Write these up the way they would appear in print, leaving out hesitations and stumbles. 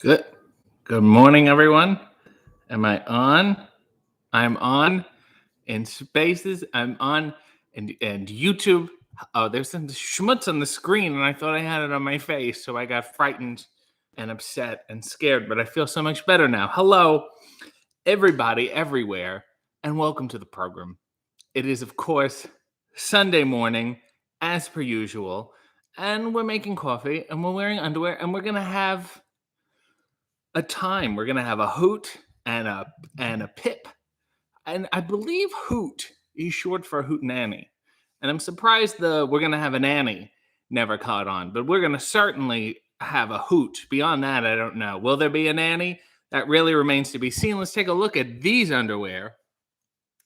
Good. Good morning, everyone. Am I on? I'm on in Spaces. I'm on and YouTube. Oh, there's some schmutz on the screen, and I thought I had it on my face, so I got frightened and upset and scared. But I feel so much better now. Hello, everybody, everywhere, and welcome to the program. It is, of course, Sunday morning, as per usual, and we're making coffee, and we're wearing underwear, and we're gonna have a time. We're gonna have a hoot and a pip, and I believe hoot is short for hootenanny. And I'm surprised the we're gonna have a nanny never caught on, but we're gonna certainly have a hoot. Beyond that, I don't know. Will there be a nanny? That really remains to be seen. Let's take a look at these underwear.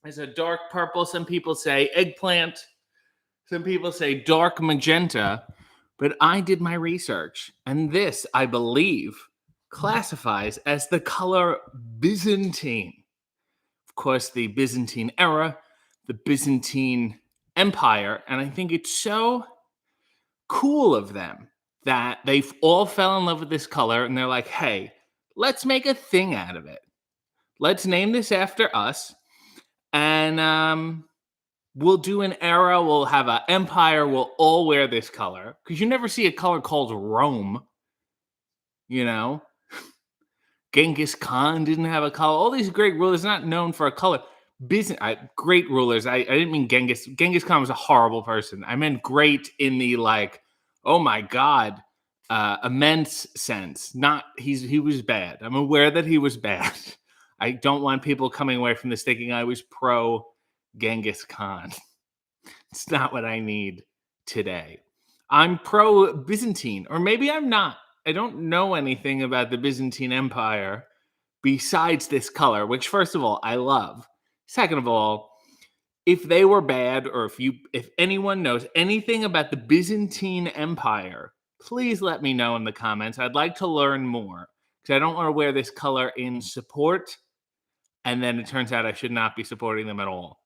It's a dark purple. Some people say eggplant. Some people say dark magenta. But I did my research, and this, I believe, classifies as the color Byzantine. Of course, the Byzantine era, the Byzantine Empire, and I think it's so cool of them that they've all fell in love with this color, and they're like, hey, let's make a thing out of it. Let's name this after us, and we'll do an era. We'll have an empire. We'll all wear this color because you never see a color called Rome. You know, Genghis Khan didn't have a color. All these great rulers not known for a color. Great rulers. I didn't mean Genghis. Genghis Khan was a horrible person. I meant great in the like, oh my God, immense sense. Not he was bad. I'm aware that he was bad. I don't want people coming away from this thinking I was pro Genghis Khan. It's not what I need today. I'm pro Byzantine, or maybe I'm not. I don't know anything about the Byzantine Empire besides this color, which, first of all, I love. Second of all, if they were bad, or if anyone knows anything about the Byzantine Empire, please let me know in the comments. I'd like to learn more because I don't want to wear this color in support, and then it turns out I should not be supporting them at all.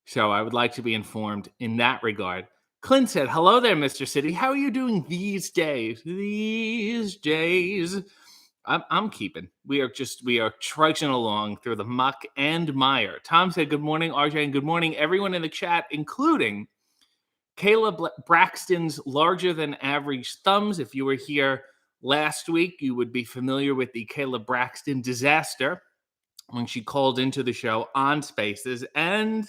So I would like to be informed in that regard. Clint said, hello there, Mr. City. How are you doing these days? These days. I'm keeping. We are trudging along through the muck and mire. Tom said, good morning, RJ, and good morning, everyone in the chat, including Kayla Braxton's larger than average thumbs. If you were here last week, you would be familiar with the Kayla Braxton disaster when she called into the show on Spaces and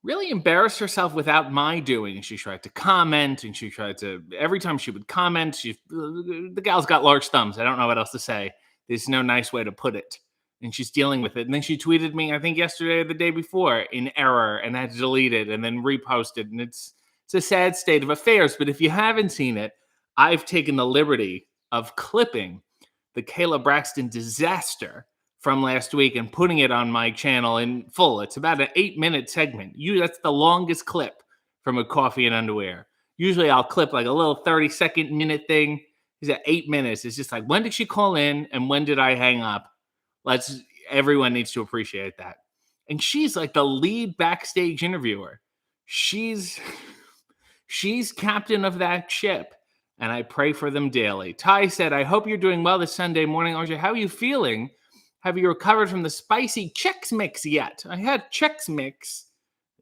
really embarrassed herself without my doing. She tried to comment, and every time she would comment, the gal's got large thumbs. I don't know what else to say. There's no nice way to put it. And she's dealing with it. And then she tweeted me, I think yesterday or the day before, in error, and had to delete it and then repost it. And it's a sad state of affairs. But if you haven't seen it, I've taken the liberty of clipping the Kayla Braxton disaster from last week and putting it on my channel in full. It's about an 8-minute segment. That's the longest clip from a Coffee and Underwear. Usually I'll clip like a little 30-second minute thing. It's at 8 minutes. It's just like, when did she call in and when did I hang up? Everyone needs to appreciate that. And she's like the lead backstage interviewer. She's captain of that ship, and I pray for them daily. Ty said, I hope you're doing well this Sunday morning. RJ, how are you feeling? Have you recovered from the spicy Chex Mix yet? I had Chex Mix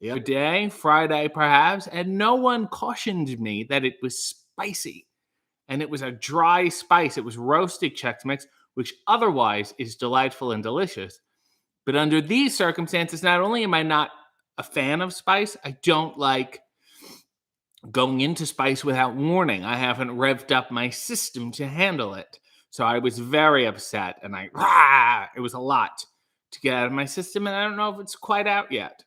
the other day, Friday perhaps, and no one cautioned me that it was spicy. And it was a dry spice. It was roasted Chex Mix, which otherwise is delightful and delicious. But under these circumstances, not only am I not a fan of spice, I don't like going into spice without warning. I haven't revved up my system to handle it. So I was very upset, and it was a lot to get out of my system, and I don't know if it's quite out yet.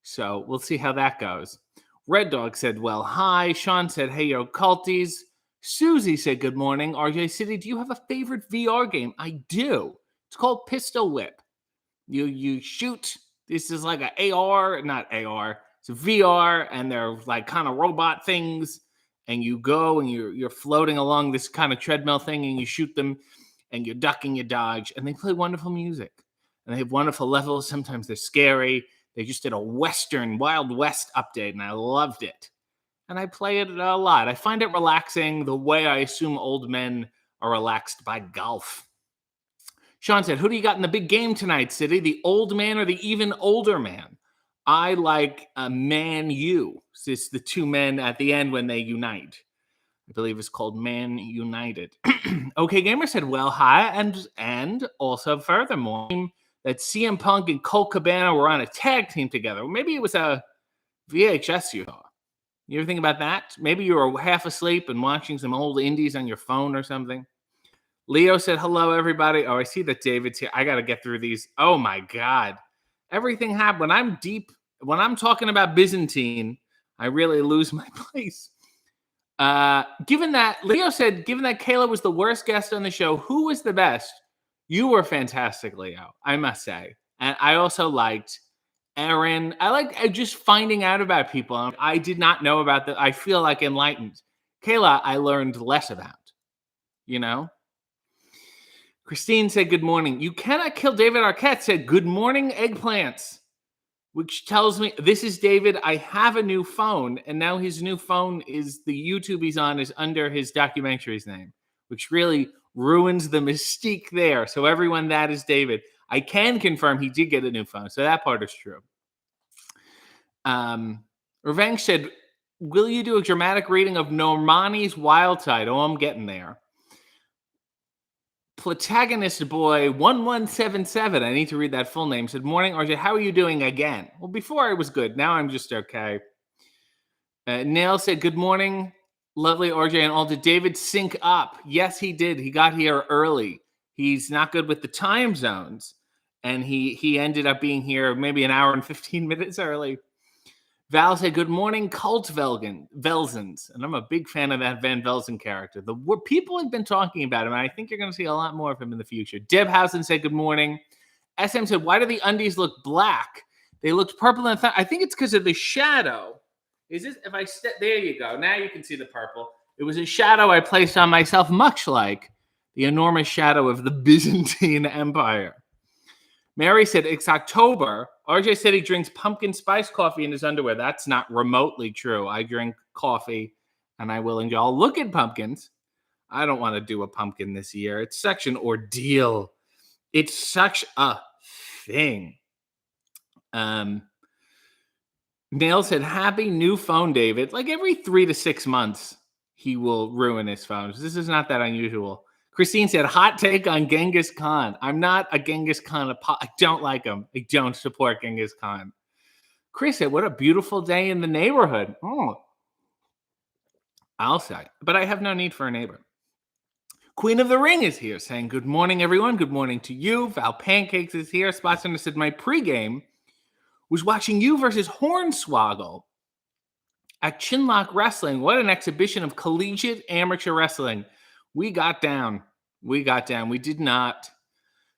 So we'll see how that goes. Red Dog said, well, hi. Sean said, hey, yo, culties. Susie said, good morning. RJ City, do you have a favorite VR game? I do. It's called Pistol Whip. You shoot. This is like an AR, not AR. It's a VR, and they're like kind of robot things. And you go and you're floating along this kind of treadmill thing, and you shoot them, and you duck and you dodge, and they play wonderful music, and they have wonderful levels. Sometimes they're scary. They just did a Western Wild West update, and I loved it. And I play it a lot. I find it relaxing the way I assume old men are relaxed by golf. Sean said, who do you got in the big game tonight, City? The old man or the even older man? I like Man U. It's the two men at the end when they unite. I believe it's called Man United. Okay, Gamer said, well, hi, and also furthermore, that CM Punk and Colt Cabana were on a tag team together. Maybe it was a VHS you saw. You ever think about that? Maybe you were half asleep and watching some old indies on your phone or something. Leo said, hello, everybody. Oh, I see that David's here. I got to get through these. Oh, my God. Everything happened. When I'm talking about Byzantine, I really lose my place. Given that Kayla was the worst guest on the show, who was the best? You were fantastic, Leo, I must say. And I also liked Aaron. I like just finding out about people. I did not know about that. I feel like enlightened. Kayla, I learned less about, you know? Christine said, good morning. You cannot kill David Arquette said, good morning, eggplants. Which tells me, this is David. I have a new phone, and now his new phone is the YouTube he's on is under his documentary's name, which really ruins the mystique there. So everyone, that is David. I can confirm he did get a new phone, so that part is true. Revenge said, will you do a dramatic reading of Normani's Wild Tide? Oh, I'm getting there. Protagonist boy 1177, I need to read that full name, said, morning, RJ, how are you doing again? Well, before I was good. Now I'm just okay. Nail said, good morning, lovely RJ and all. Did David sync up? Yes, he did. He got here early. He's not good with the time zones, and he ended up being here maybe an hour and 15 minutes early. Val said, good morning, Cult Velzens. And I'm a big fan of that Van Velzen character. People have been talking about him, and I think you're going to see a lot more of him in the future. Debhausen said, good morning. SM said, why do the undies look black? They looked purple. And I think it's because of the shadow. Is this, if I step, there you go. Now you can see the purple. It was a shadow I placed on myself, much like the enormous shadow of the Byzantine Empire. Mary said, it's October. RJ said he drinks pumpkin spice coffee in his underwear. That's not remotely true. I drink coffee, and I will enjoy. I'll look at pumpkins. I don't want to do a pumpkin this year. It's such an ordeal. It's such a thing. Nail said, happy new phone, David. Like every 3 to 6 months, he will ruin his phone. This is not that unusual. Christine said, hot take on Genghis Khan. I'm not a Genghis Khan. I don't like him. I don't support Genghis Khan. Chris said, what a beautiful day in the neighborhood. Oh, I'll say. But I have no need for a neighbor. Queen of the Ring is here saying, good morning, everyone. Good morning to you. Val Pancakes is here. Spotsender said, my pregame was watching you versus Hornswoggle at Chinlock Wrestling. What an exhibition of collegiate amateur wrestling. We got down. We did not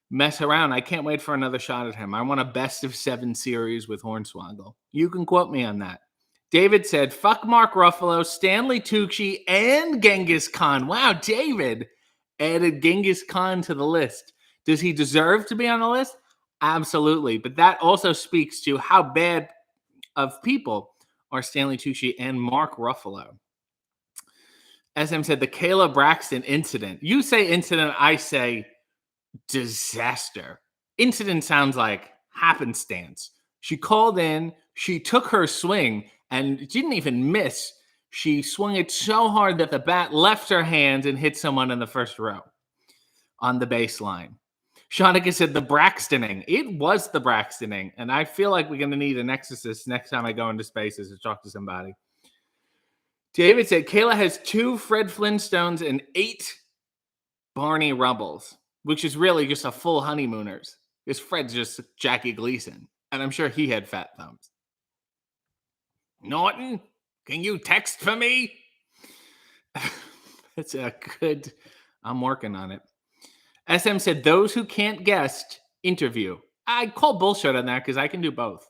mess around. I can't wait for another shot at him. I want a best of 7 series with Hornswoggle. You can quote me on that. David said, fuck Mark Ruffalo, Stanley Tucci, and Genghis Khan. Wow, David added Genghis Khan to the list. Does he deserve to be on the list? Absolutely. But that also speaks to how bad of people are Stanley Tucci and Mark Ruffalo. SM said, the Kayla Braxton incident. You say incident, I say disaster. Incident sounds like happenstance. She called in, she took her swing, and didn't even miss. She swung it so hard that the bat left her hands and hit someone in the first row on the baseline. Shanika said, the Braxtoning. It was the Braxtoning, and I feel like we're going to need an exorcist next time I go into spaces to talk to somebody. David said, Kayla has 2 Fred Flintstones and 8 Barney Rubbles, which is really just a full honeymooners. Because Fred's just Jackie Gleason, and I'm sure he had fat thumbs. Norton, can you text for me? That's a good, I'm working on it. SM said, those who can't guest, interview. I call bullshit on that because I can do both.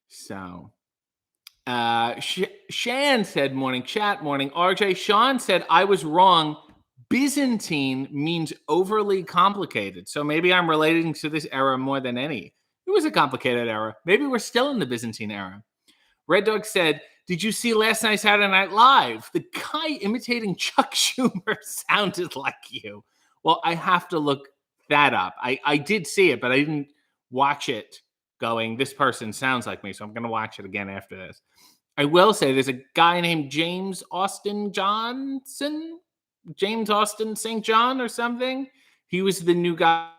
So... Shan said, morning chat, morning RJ. Sean said, I was wrong. Byzantine means overly complicated. So maybe I'm relating to this era more than any. It was a complicated era. Maybe we're still in the Byzantine era. Red Dog said, did you see last night's Saturday Night Live? The guy imitating Chuck Schumer sounded like you. Well, I have to look that up. I did see it, but I didn't watch it going, this person sounds like me, so I'm going to watch it again after this. I will say there's a guy named James Austin Johnson, James Austin St. John or something. He was the new guy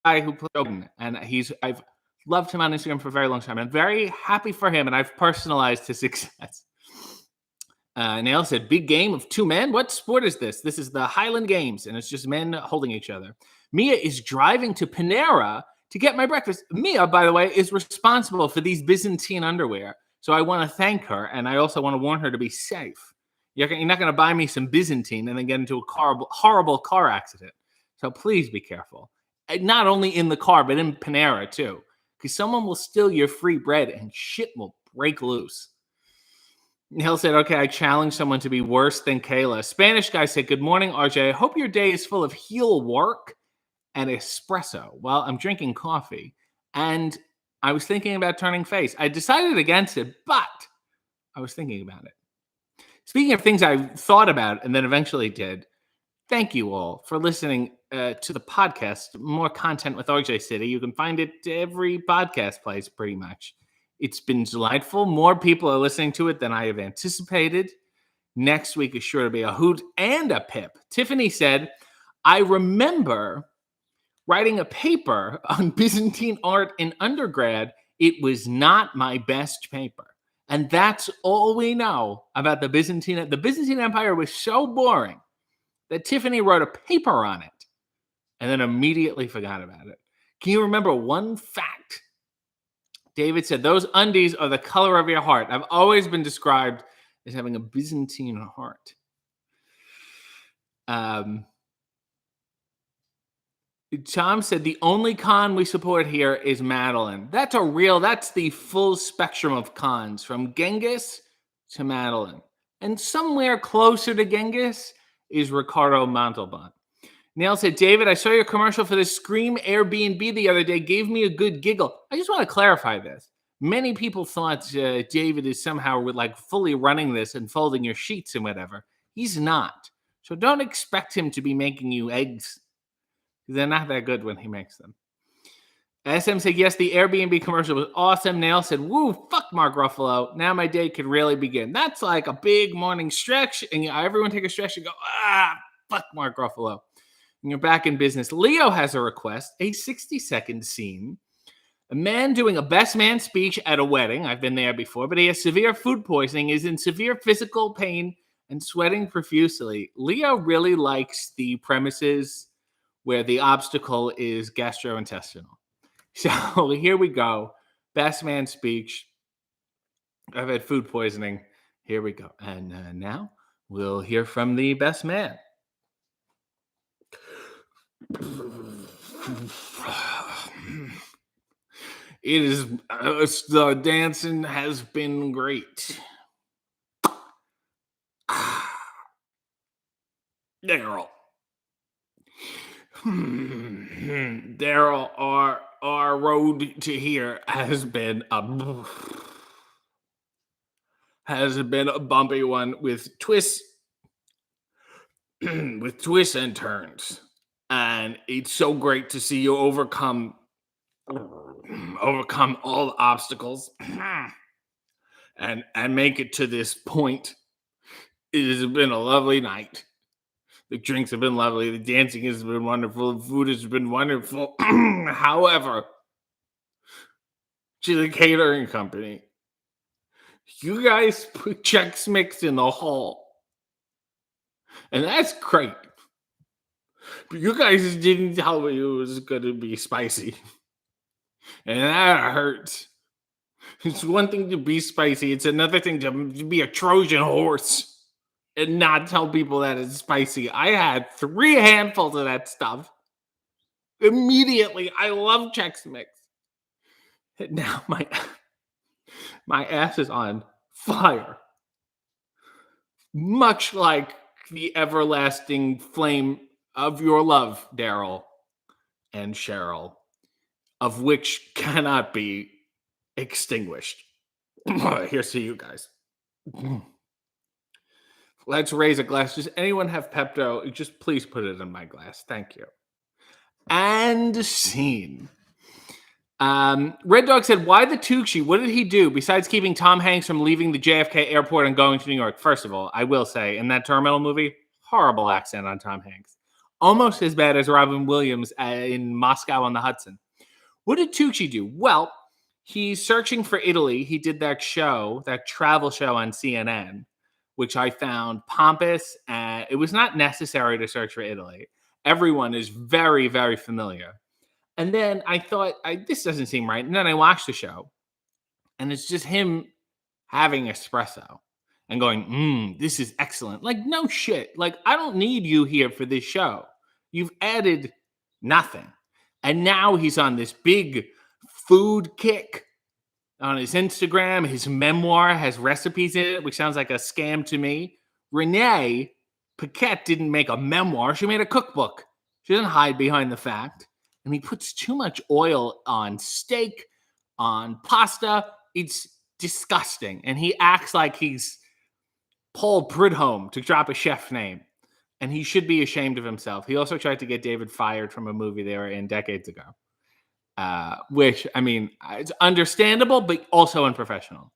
who played Odin, and I've loved him on Instagram for a very long time. I'm very happy for him, and I've personalized his success. Nail said, big game of two men? What sport is this? This is the Highland Games, and it's just men holding each other. Mia is driving to Panera to get my breakfast. Mia, by the way, is responsible for these Byzantine underwear. So I want to thank her, and I also want to warn her to be safe. You're not going to buy me some Byzantine and then get into a horrible car accident. So please be careful. And not only in the car, but in Panera too. Because someone will steal your free bread and shit will break loose. Hill said, okay, I challenge someone to be worse than Kayla. Spanish guy said, good morning, RJ. I hope your day is full of heel work and espresso. Well, I'm drinking coffee, and I was thinking about turning face. I decided against it, but I was thinking about it. Speaking of things I thought about and then eventually did, thank you all for listening to the podcast, More Content with RJ City. You can find it every podcast place, pretty much. It's been delightful. More people are listening to it than I have anticipated. Next week is sure to be a hoot and a pip. Tiffany said, I remember writing a paper on Byzantine art in undergrad. It was not my best paper. And that's all we know about the Byzantine. The Byzantine Empire was so boring that Tiffany wrote a paper on it and then immediately forgot about it. Can you remember one fact? David said, those undies are the color of your heart. I've always been described as having a Byzantine heart. Tom said, the only con we support here is Madeline. That's the full spectrum of cons, from Genghis to Madeline. And somewhere closer to Genghis is Ricardo Montalban. Neil said, David, I saw your commercial for the Scream Airbnb the other day. Gave me a good giggle. I just want to clarify this. Many people thought David is somehow like fully running this and folding your sheets and whatever. He's not. So don't expect him to be making you eggs. They're not that good when he makes them. SM said, yes, the Airbnb commercial was awesome. Nail said, woo, fuck Mark Ruffalo. Now my day could really begin. That's like a big morning stretch. And everyone take a stretch and go, fuck Mark Ruffalo. And you're back in business. Leo has a request, a 60-second scene. A man doing a best man speech at a wedding. I've been there before, but he has severe food poisoning, is in severe physical pain, and sweating profusely. Leo really likes the premises where the obstacle is gastrointestinal. So here we go. Best man speech. I've had food poisoning. Here we go. And now we'll hear from the best man. It is, the dancing has been great. Daryl. Daryl, our road to here has been a bumpy one with twists and turns. And it's so great to see you overcome all the obstacles and make it to this point. It has been a lovely night. The drinks have been lovely. The dancing has been wonderful. The food has been wonderful. However, to the catering company, you guys put Chex Mix in the hall. And that's great. But you guys didn't tell me it was going to be spicy. And that hurts. It's one thing to be spicy. It's another thing to be a Trojan horse and not tell people that it's spicy. I had 3 handfuls of that stuff. Immediately, I love Chex Mix. And now my ass is on fire. Much like the everlasting flame of your love, Daryl and Cheryl, of which cannot be extinguished. Here's to you guys. Let's raise a glass. Does anyone have Pepto? Just please put it in my glass. Thank you. And scene. Red Dog said, why the Tucci? What did he do besides keeping Tom Hanks from leaving the JFK airport and going to New York? First of all, I will say, in that Terminal movie, horrible accent on Tom Hanks. Almost as bad as Robin Williams in Moscow on the Hudson. What did Tucci do? Well, he's searching for Italy. He did that show, that travel show on CNN, which I found pompous. And it was not necessary to search for Italy. Everyone is very, very familiar. And then I thought, this doesn't seem right. And then I watched the show. And it's just him having espresso and going, this is excellent. Like, no shit. Like, I don't need you here for this show. You've added nothing. And now he's on this big food kick on his Instagram. His memoir has recipes in it, which sounds like a scam to me. Renee Paquette didn't make a memoir. She made a cookbook. She doesn't hide behind the fact. And he puts too much oil on steak, on pasta. It's disgusting. And he acts like he's Paul Prudhomme, to drop a chef name. And he should be ashamed of himself. He also tried to get David fired from a movie they were in decades ago. Which, I mean, it's understandable, but also unprofessional.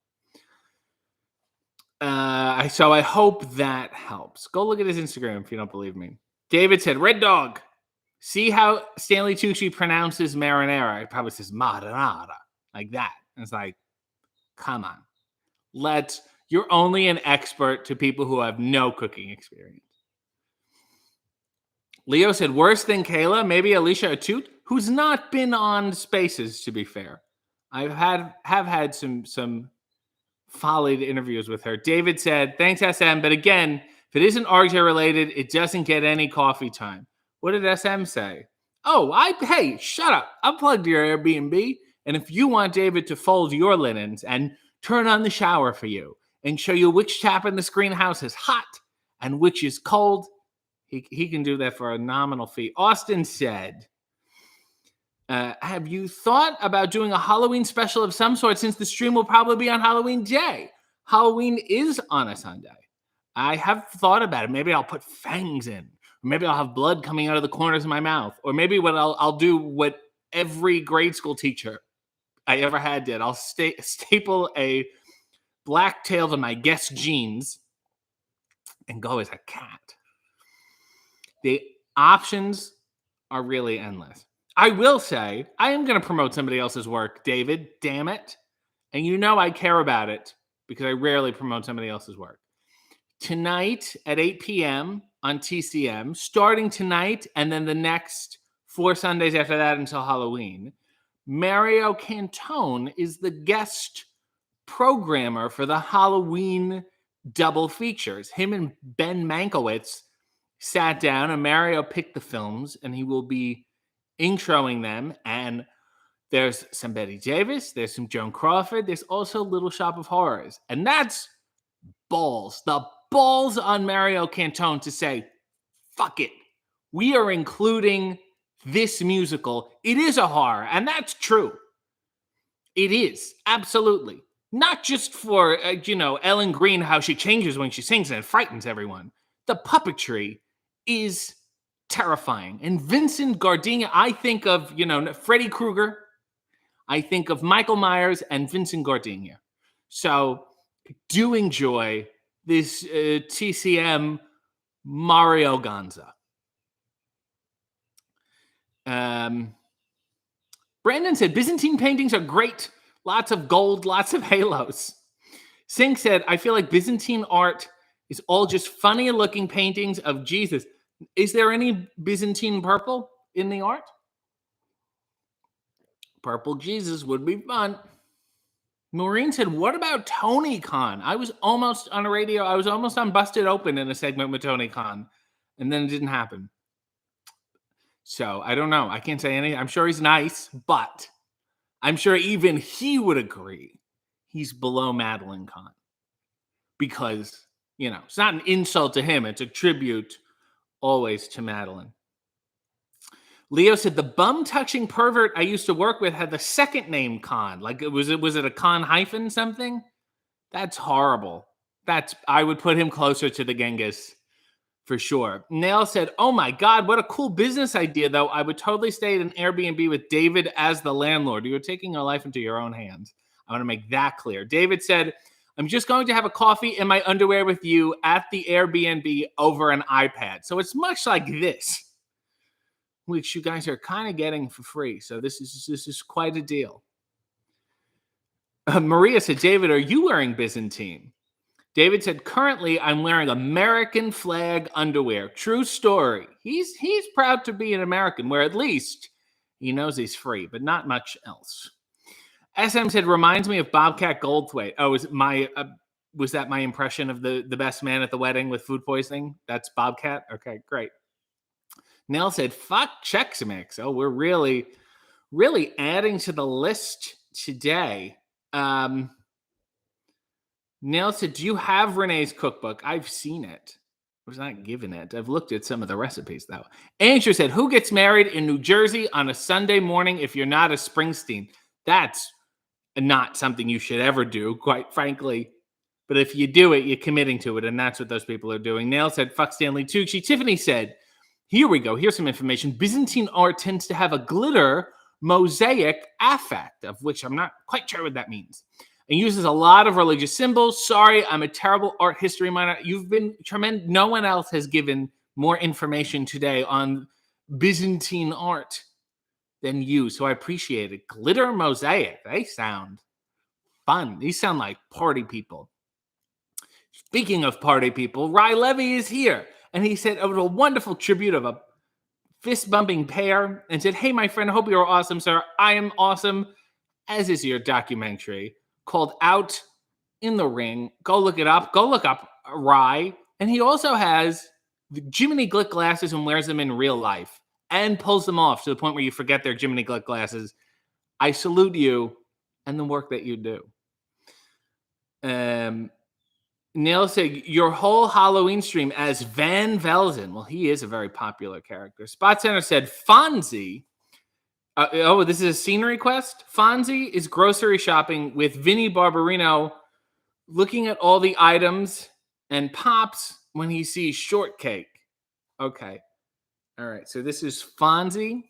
So I hope that helps. Go look at his Instagram if you don't believe me. David said, Red Dog, see how Stanley Tucci pronounces marinara? It probably says marinara, like that. And it's like, come on. You're only an expert to people who have no cooking experience. Leo said, worse than Kayla, maybe Alicia Atut, who's not been on Spaces, to be fair. I have had some followed interviews with her. David said, thanks, SM, but again, if it isn't RJ related, it doesn't get any coffee time. What did SM say? Oh, hey, shut up. I plugged your Airbnb, and if you want David to fold your linens and turn on the shower for you and show you which tap in the screen house is hot and which is cold, he can do that for a nominal fee. Austin said, have you thought about doing a Halloween special of some sort, since the stream will probably be on Halloween Day? Halloween is on a Sunday. I have thought about it. Maybe I'll put fangs in. Or maybe I'll have blood coming out of the corners of my mouth. Or maybe I'll do what every grade school teacher I ever had did. I'll staple a black tail to my Guess jeans and go as a cat. The options are really endless. I will say, I am going to promote somebody else's work, David, damn it. And you know I care about it because I rarely promote somebody else's work. Tonight at 8 p.m. on TCM, starting tonight and then the next 4 Sundays after that until Halloween, Mario Cantone is the guest programmer for the Halloween double features. Him and Ben Mankiewicz sat down and Mario picked the films and he will be introing them. And there's some Betty Davis, there's some Joan Crawford, there's also Little Shop of Horrors. And that's balls. The balls on Mario Cantone to say, fuck it. We are including this musical. It is a horror. And that's true. It is. Absolutely. Not just for, Ellen Green, how she changes when she sings and it frightens everyone. The puppetry is terrifying. And Vincent Gardenia, I think of, Freddy Krueger. I think of Michael Myers and Vincent Gardenia. So do enjoy this TCM Mario Gonza. Brandon said, Byzantine paintings are great. Lots of gold, lots of halos. Singh said, I feel like Byzantine art is all just funny looking paintings of Jesus. Is there any Byzantine purple in the art? Purple Jesus would be fun. Maureen said, what about Tony Khan? I was almost on a radio. I was almost on Busted Open in a segment with Tony Khan. And then it didn't happen. So I don't know. I can't say anything. I'm sure he's nice, but I'm sure even he would agree he's below Madeline Kahn. Because, it's not an insult to him. It's a tribute always to Madeline. Leo said the bum-touching pervert I used to work with had the second name Khan. Like, was it a Khan hyphen something? That's horrible. I would put him closer to the Genghis for sure. Nail said, oh my God, what a cool business idea, though. I would totally stay at an Airbnb with David as the landlord. You're taking your life into your own hands. I want to make that clear. David said, I'm just going to have a coffee in my underwear with you at the Airbnb over an iPad. So it's much like this, which you guys are kind of getting for free. So this is quite a deal. Maria said, David, are you wearing Byzantine? David said, currently I'm wearing American flag underwear. True story. He's proud to be an American, where at least he knows he's free, but not much else. SM said, reminds me of Bobcat Goldthwait. Oh, was that my impression of the best man at the wedding with food poisoning? That's Bobcat? Okay, great. Nell said, fuck Chex Mix. Oh, we're really, really adding to the list today. Nell said, do you have Renee's cookbook? I've seen it. I was not given it. I've looked at some of the recipes, though. Andrew said, who gets married in New Jersey on a Sunday morning if you're not a Springsteen? That's not something you should ever do, quite frankly. But if you do it, you're committing to it, and that's what those people are doing. Nail said, fuck Stanley Tucci. Tiffany said, here we go. Here's some information. Byzantine art tends to have a glitter mosaic affect, of which I'm not quite sure what that means, and uses a lot of religious symbols. Sorry, I'm a terrible art history minor. You've been tremendous. No one else has given more information today on Byzantine art than you, so I appreciate it. Glitter mosaic. They sound fun. These sound like party people. Speaking of party people, Ry Levy is here, and he said it was a wonderful tribute of a fist-bumping pair, and said, hey, my friend, hope you're awesome, sir. I am awesome, as is your documentary called Out in the Ring. Go look it up. Go look up Rye. And he also has the Jiminy Glick glasses and wears them in real life and pulls them off to the point where you forget they're Jiminy Glick glasses. I salute you and the work that you do. Neil said, your whole Halloween stream as Van Velzen. Well, he is a very popular character. Spot Center said, Fonzie. This is a scene request. Fonzie is grocery shopping with Vinnie Barbarino, looking at all the items and pops when he sees shortcake. Okay. All right. So this is Fonzie,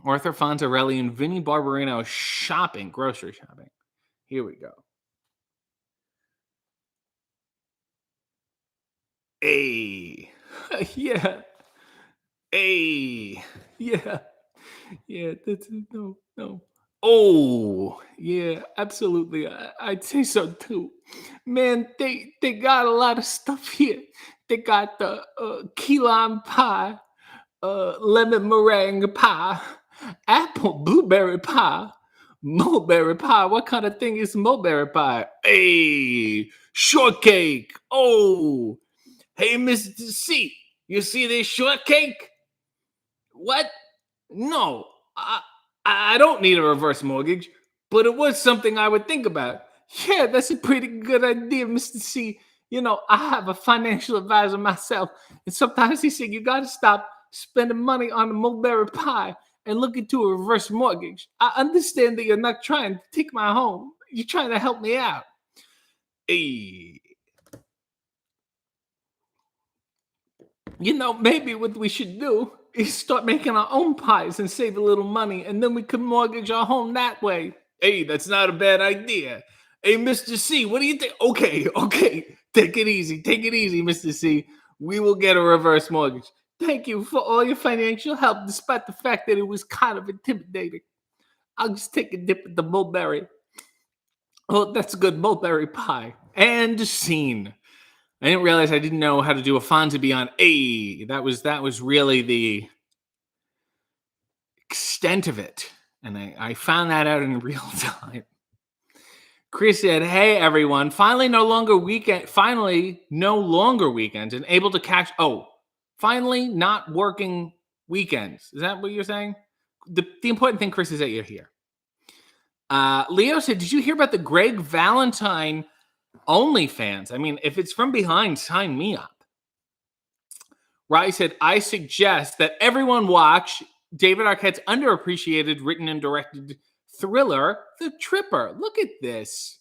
Arthur Fonzarelli, and Vinnie Barbarino shopping, grocery shopping. Here we go. Hey. Yeah. Hey. Yeah. Yeah, that's no. Oh, yeah, absolutely. I'd say so too. Man, they got a lot of stuff here. They got the key lime pie, lemon meringue pie, apple blueberry pie, mulberry pie. What kind of thing is mulberry pie? Hey, shortcake. Oh, hey, Mr. C, you see this shortcake? What? No, I don't need a reverse mortgage, but it was something I would think about. Yeah, that's a pretty good idea, Mr. C. You know, I have a financial advisor myself, and sometimes he said, you got to stop spending money on the mulberry pie and look into a reverse mortgage. I understand that you're not trying to take my home. You're trying to help me out. Hey. You know, maybe what we should do is start making our own pies and save a little money, and then we could mortgage our home that way. Hey, that's not a bad idea. Hey, Mr. C, what do you think? Okay. Take it easy, Mr. C. We will get a reverse mortgage. Thank you for all your financial help, despite the fact that it was kind of intimidating. I'll just take a dip at the mulberry. Oh, that's a good mulberry pie. And scene. I didn't realize I didn't know how to do a Fonzie beyond. Hey, that was really the extent of it. And I found that out in real time. Chris said, hey, everyone. Finally, no longer weekends and able to catch. Oh, finally not working weekends. Is that what you're saying? The important thing, Chris, is that you're here. Leo said, did you hear about the Greg Valentine OnlyFans? I mean, if it's from behind, sign me up. Rai said, I suggest that everyone watch David Arquette's underappreciated, written and directed thriller, The Tripper. Look at this.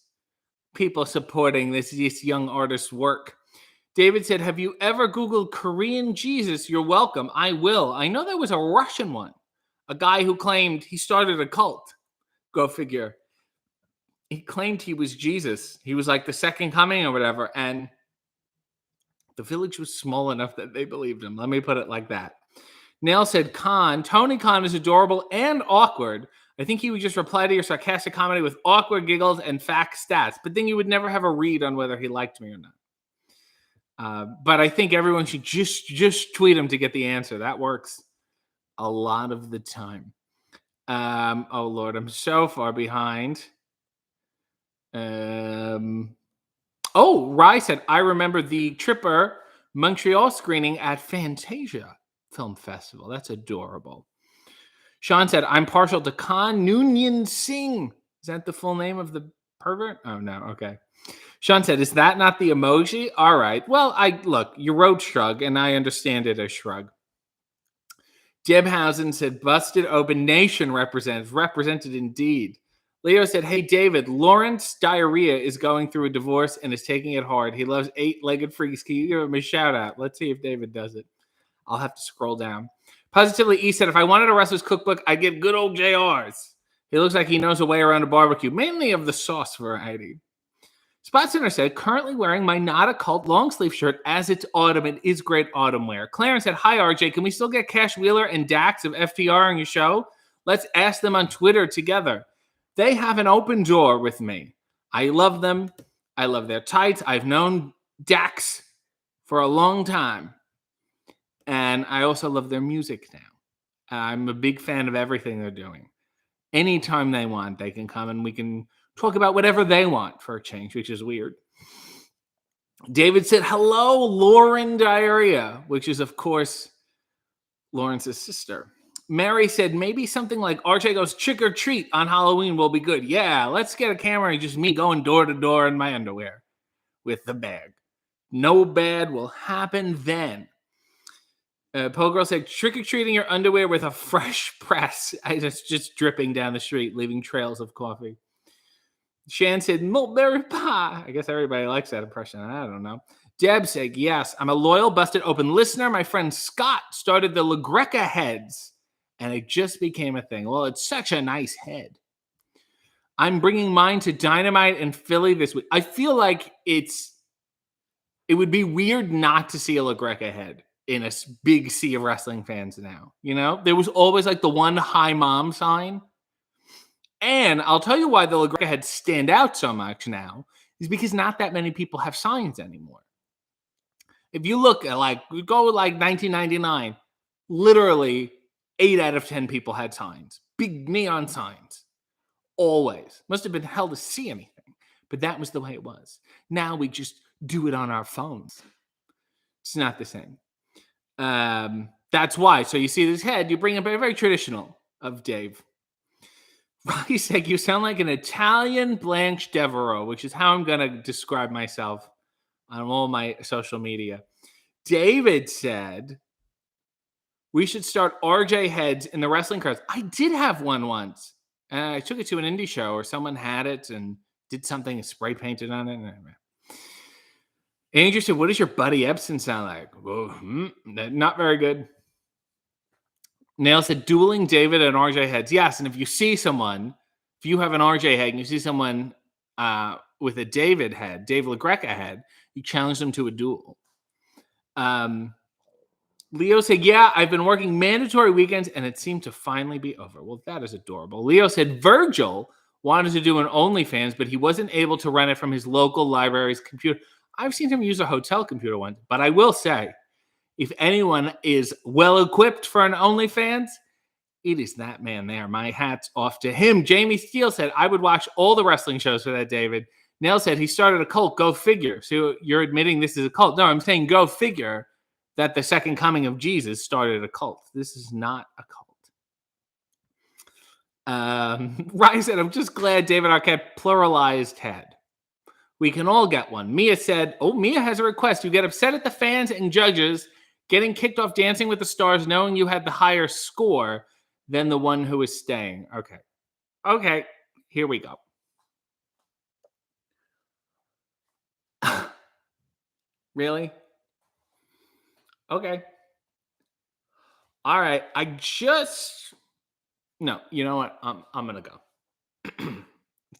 People supporting this young artist's work. David said, have you ever Googled Korean Jesus? You're welcome. I will. I know there was a Russian one. A guy who claimed he started a cult. Go figure. He claimed he was Jesus. He was like the second coming or whatever. And the village was small enough that they believed him. Let me put it like that. Nail said, Tony Khan is adorable and awkward. I think he would just reply to your sarcastic comedy with awkward giggles and fact stats. But then you would never have a read on whether he liked me or not. But I think everyone should just tweet him to get the answer. That works a lot of the time. Oh, Lord, I'm so far behind. Rye said, I remember the Tripper Montreal screening at Fantasia Film Festival. That's adorable. Sean said, I'm partial to Khan Noonien Singh. Is that the full name of the pervert? Oh, no. Okay. Sean said, is that not the emoji? All right. Well, look, you wrote shrug, and I understand it as shrug. Debhausen said, busted open nation represented indeed. Leo said, hey, David, Lawrence Diarrhea is going through a divorce and is taking it hard. He loves eight-legged freaks. Can you give him a shout-out? Let's see if David does it. I'll have to scroll down. Positively E said, if I wanted a wrestler's cookbook, I'd get good old JR's. He looks like he knows a way around a barbecue, mainly of the sauce variety. Spot Center said, currently wearing my Not a Cult long sleeve shirt as it's autumn. It is great autumn wear. Clarence said, hi, RJ. Can we still get Cash Wheeler and Dax of FTR on your show? Let's ask them on Twitter together. They have an open door with me. I love them. I love their tights. I've known Dax for a long time. And I also love their music now. I'm a big fan of everything they're doing. Anytime they want, they can come and we can talk about whatever they want for a change, which is weird. David said, hello, Lauren Diarrhea, which is, of course, Lawrence's sister. Mary said, maybe something like RJ goes trick or treat on Halloween will be good. Yeah, let's get a camera and just me going door to door in my underwear with the bag. No bad will happen then. Poe Girl said, trick or treating your underwear with a fresh press. Just dripping down the street, leaving trails of coffee. Shan said, mulberry pie. I guess everybody likes that impression. I don't know. Deb said, yes, I'm a loyal, busted open listener. My friend Scott started the La Greca heads, and it just became a thing. Well, it's such a nice head. I'm bringing mine to Dynamite in Philly this week. I feel like it would be weird not to see a La Greca head in a big sea of wrestling fans now. You know, there was always like the one hi mom sign. And I'll tell you why the La Greca heads stand out so much now is because not that many people have signs anymore. If you look at go with 1999, literally 8 out of 10 people had signs, big neon signs, always. Must have been hell to see anything, but that was the way it was. Now we just do it on our phones. It's not the same. That's why. So you see this head, you bring up a very traditional of Dave. Rocky said, you sound like an Italian Blanche Devereaux, which is how I'm going to describe myself on all my social media. David said, we should start RJ heads in the wrestling cards. I did have one once. I took it to an indie show or someone had it and did something and spray painted on it. Andrew said, what does your Buddy Ebsen sound like? Whoa, not very good. Nail said, dueling David and RJ heads. Yes, and if you see someone, if you have an RJ head and you see someone with a David head, Dave La Greca head, you challenge them to a duel. Leo said, yeah, I've been working mandatory weekends and it seemed to finally be over. Well, that is adorable. Leo said, Virgil wanted to do an OnlyFans, but he wasn't able to run it from his local library's computer. I've seen him use a hotel computer once, but I will say, if anyone is well-equipped for an OnlyFans, it is that man there. My hat's off to him. Jamie Steele said, I would watch all the wrestling shows for that, David. Nell said, he started a cult. Go figure. So you're admitting this is a cult. No, I'm saying go figure that the second coming of Jesus started a cult. This is not a cult. Ryan said, I'm just glad David Arquette pluralized head. We can all get one. Mia said, Mia has a request. You get upset at the fans and judges getting kicked off Dancing with the Stars knowing you had the higher score. than the one who is staying. Okay, here we go. Really? Okay. All right. No, you know what? I'm gonna go.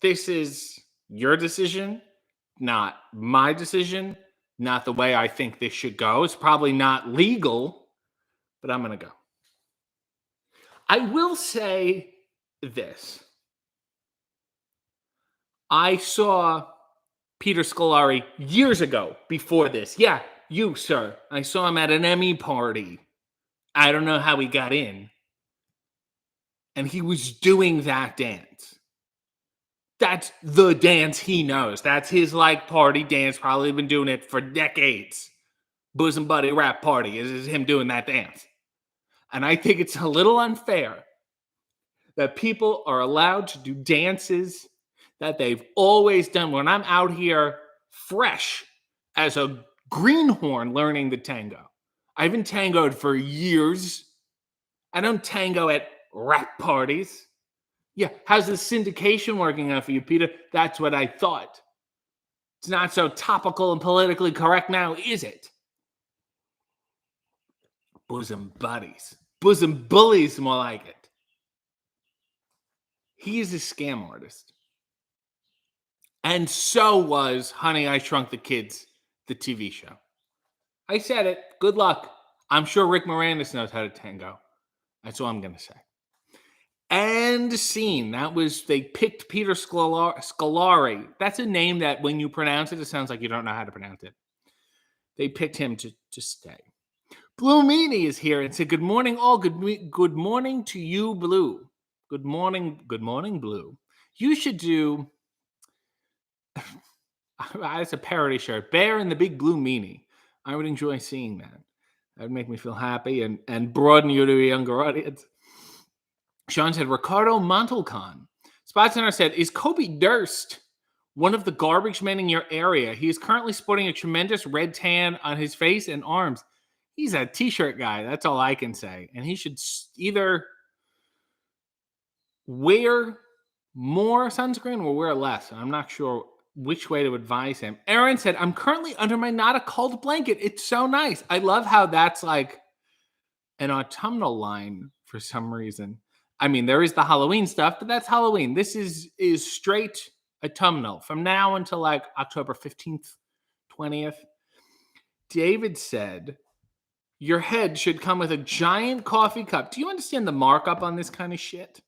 This is your decision, not my decision, not the way I think this should go. It's probably not legal, but I'm gonna go. I will say this. I saw Peter Scolari years ago before this. Yeah, you, sir. I saw him at an Emmy party. I don't know how he got in. And he was doing that dance. That's the dance he knows. That's his party dance. Probably been doing it for decades. Bosom Buddy rap party is him doing that dance. And I think it's a little unfair that people are allowed to do dances that they've always done. When I'm out here fresh as a greenhorn learning the tango, I haven't tangoed for years. I don't tango at rap parties. Yeah, how's the syndication working out for you, Peter? That's what I thought. It's not so topical and politically correct now, is it? Bosom Buddies. Bosom Bullies, more like it. He is a scam artist. And so was Honey, I Shrunk the Kids, the TV show. I said it. Good luck. I'm sure Rick Moranis knows how to tango. That's all I'm going to say. And scene. They picked Peter Scolari. That's a name that when you pronounce it, it sounds like you don't know how to pronounce it. They picked him to stay. Blue Meanie is here and said, good morning, all. Good morning to you, Blue. Good morning, Blue. You should do... It's a parody shirt. Bear and the Big Blue Meanie. I would enjoy seeing that. That would make me feel happy and broaden you to a younger audience. Sean said, Ricardo Montalcon. Spot Center said, is Kobe Durst one of the garbage men in your area? He is currently sporting a tremendous red tan on his face and arms. He's a t-shirt guy. That's all I can say. And he should either wear more sunscreen or wear less. I'm not sure which way to advise him. Aaron said, I'm currently under my not a cold blanket. It's so nice. I love how that's like an autumnal line for some reason. I mean, there is the Halloween stuff, but that's Halloween. This is straight autumnal from now until October 15th, 20th. David said, your head should come with a giant coffee cup. Do you understand the markup on this kind of shit?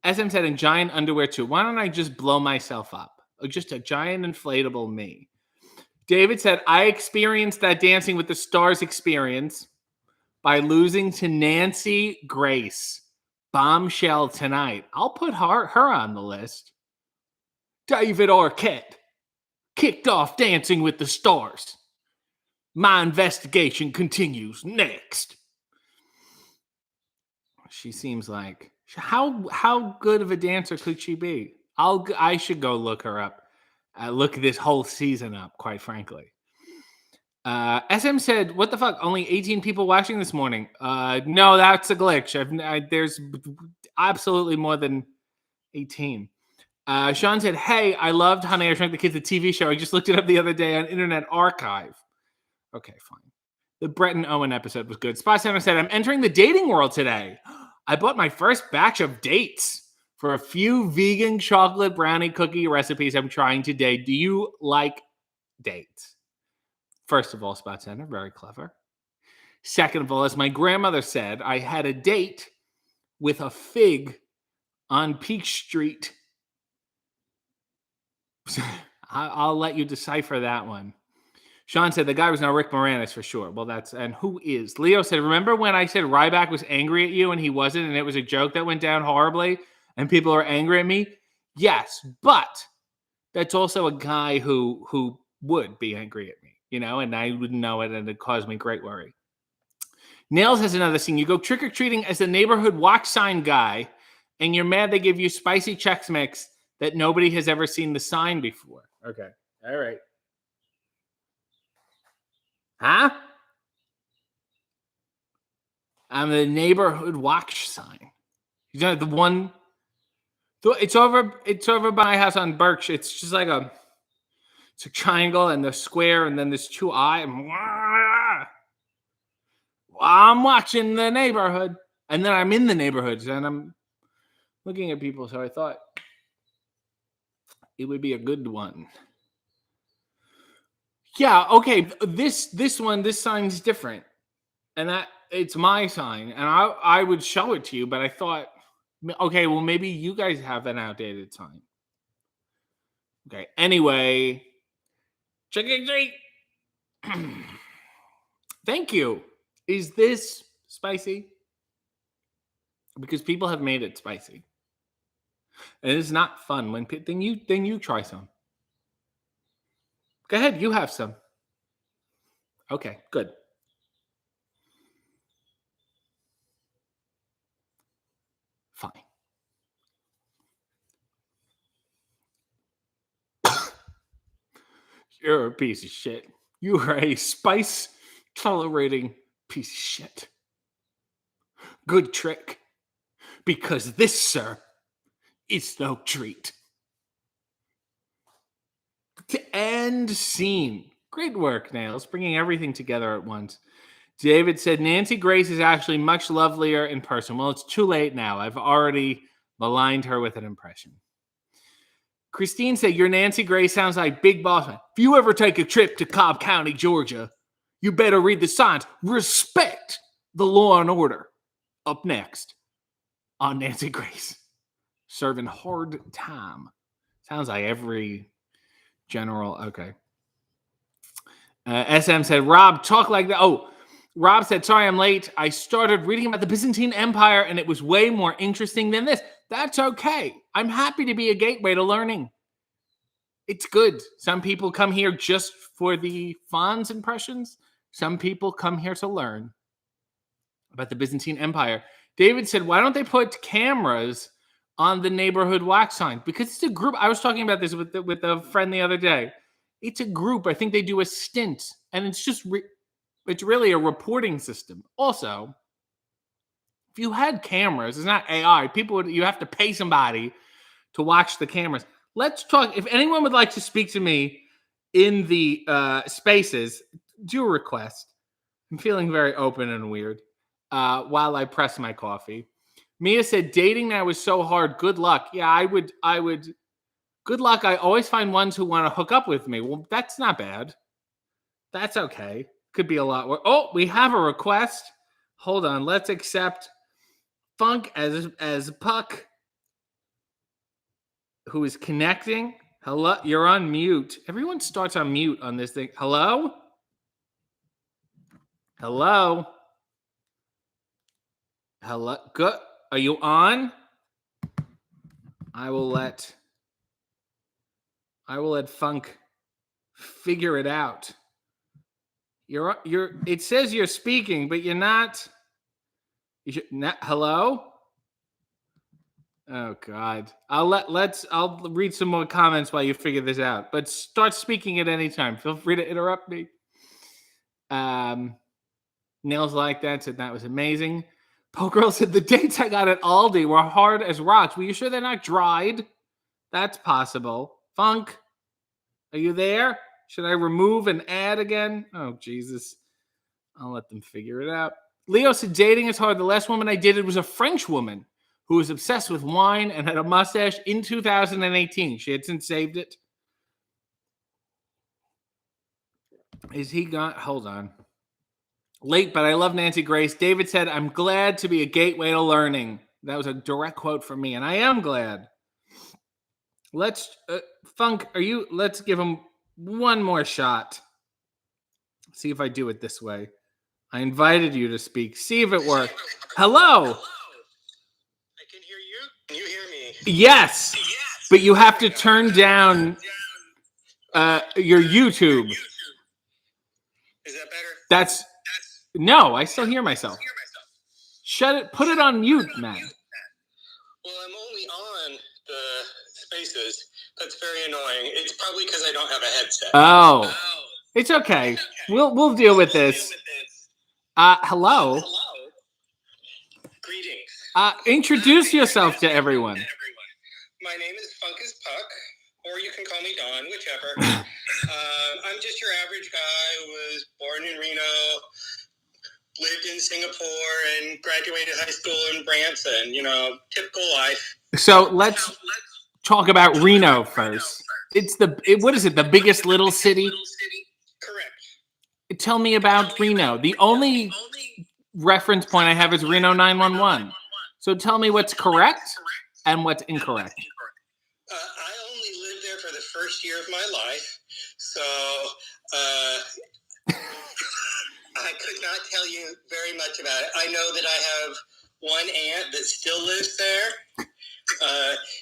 SM said, in giant underwear too. Why don't I just blow myself up? Just a giant inflatable me. David said, I experienced that Dancing with the Stars experience by losing to Nancy Grace. Bombshell tonight. I'll put her on the list. David Arquette kicked off Dancing with the Stars. My investigation continues next. She seems like... How good of a dancer could she be? I should go look her up. Look this whole season up, quite frankly. SM said, what the fuck? Only 18 people watching this morning. No, that's a glitch. There's absolutely more than 18. Sean said, hey, I loved Honey, I Shrunk the Kids, the TV show. I just looked it up the other day on Internet Archive. Okay, fine. The Brett and Owen episode was good. Spot Center said, I'm entering the dating world today. I bought my first batch of dates for a few vegan chocolate brownie cookie recipes I'm trying today. Do you like dates? First of all, Spot Center, very clever. Second of all, as my grandmother said, I had a date with a fig on Peak Street. I'll let you decipher that one. Sean said the guy was now Rick Moranis for sure. Well, and who is? Leo said, remember when I said Ryback was angry at you and he wasn't, and it was a joke that went down horribly and people are angry at me? Yes, but that's also a guy who would be angry at me, and I wouldn't know it, and it caused me great worry. Nails has another scene. You go trick-or-treating as the neighborhood watch sign guy, and you're mad they give you spicy Chex Mix that nobody has ever seen the sign before. Okay. All right. Huh? I'm the neighborhood watch sign. You know the one. It's over by my house on Birch. It's just like it's a triangle and the square, and then there's two eyes. I'm watching the neighborhood, and then I'm in the neighborhoods, and I'm looking at people. So I thought it would be a good one. Yeah. Okay. This sign's different, and that it's my sign, and I would show it to you, but I thought, okay, well maybe you guys have an outdated sign. Okay. Anyway, trick or treat. Thank you. Is this spicy? Because people have made it spicy. And it is not fun when then you try some. Go ahead, you have some. Okay, good. Fine. You're a piece of shit. You are a spice tolerating piece of shit. Good trick. Because this, sir, is no treat. To end scene. Great work, Nails, bringing everything together at once. David said, Nancy Grace is actually much lovelier in person. Well, it's too late now. I've already maligned her with an impression. Christine said, your Nancy Grace sounds like Big Boss Man. If you ever take a trip to Cobb County, Georgia, you better read the signs. Respect the law and order. Up next on Nancy Grace. Serving hard time. Sounds like every general. Okay. SM said, Rob, talk like that. Oh, Rob said, sorry, I'm late. I started reading about the Byzantine Empire, and it was way more interesting than this. That's okay. I'm happy to be a gateway to learning. It's good. Some people come here just for the Fonz impressions. Some people come here to learn about the Byzantine Empire. David said, why don't they put cameras on the neighborhood wax sign? Because it's a group. I was talking about this with a friend the other day. It's a group. I think they do a stint, and it's just it's really a reporting system. Also, if you had cameras, it's not AI. You have to pay somebody to watch the cameras. Let's talk. If anyone would like to speak to me in the spaces, do a request. I'm feeling very open and weird while I press my coffee. Mia said, dating now is so hard. Good luck. Yeah, I would. Good luck. I always find ones who want to hook up with me. Well, that's not bad. That's okay. Could be a lot worse. Oh, we have a request. Hold on. Let's accept Funk as Puck, who is connecting. Hello, you're on mute. Everyone starts on mute on this thing. Hello? Hello? Hello? Good. Are you on? I will let Funk figure it out. It says you're speaking, but you're not. Hello? Oh God. I'll read some more comments while you figure this out. But start speaking at any time. Feel free to interrupt me. Nails like that said that was amazing. Poe Girl said the dates I got at Aldi were hard as rocks. Were you sure they're not dried? That's possible. Funk, are you there? Should I remove and add again? Oh, Jesus. I'll let them figure it out. Leo said dating is hard. The last woman I dated was a French woman who was obsessed with wine and had a mustache in 2018. She had since saved it. Is he gone? Hold on. Late, but I love Nancy Grace. David said, I'm glad to be a gateway to learning. That was a direct quote from me, and I am glad. Let's, Funk, let's give him one more shot. See if I do it this way. I invited you to speak. See if it works. Hello. I can hear you. Can you hear me? Yes. But you have to turn down your YouTube. Is that better? No, I still hear myself. Shut it. Put it on mute, man. Well, I'm only on the spaces. That's very annoying. It's probably because I don't have a headset. Oh. It's okay. We'll deal with this. Hello. Introduce yourself to everyone. My name is Funkus Puck, or you can call me Don, whichever. I'm just your average guy who was born in Reno, lived in Singapore, and graduated high school in Branson. Typical life. So let's talk about Reno first. What is it? The biggest little city? Correct. Tell me about Reno. The only reference point I have is Reno 911. So tell me what's correct and what's incorrect. I only lived there for the first year of my life, so I could not tell you very much about it. I know that I have one aunt that still lives there.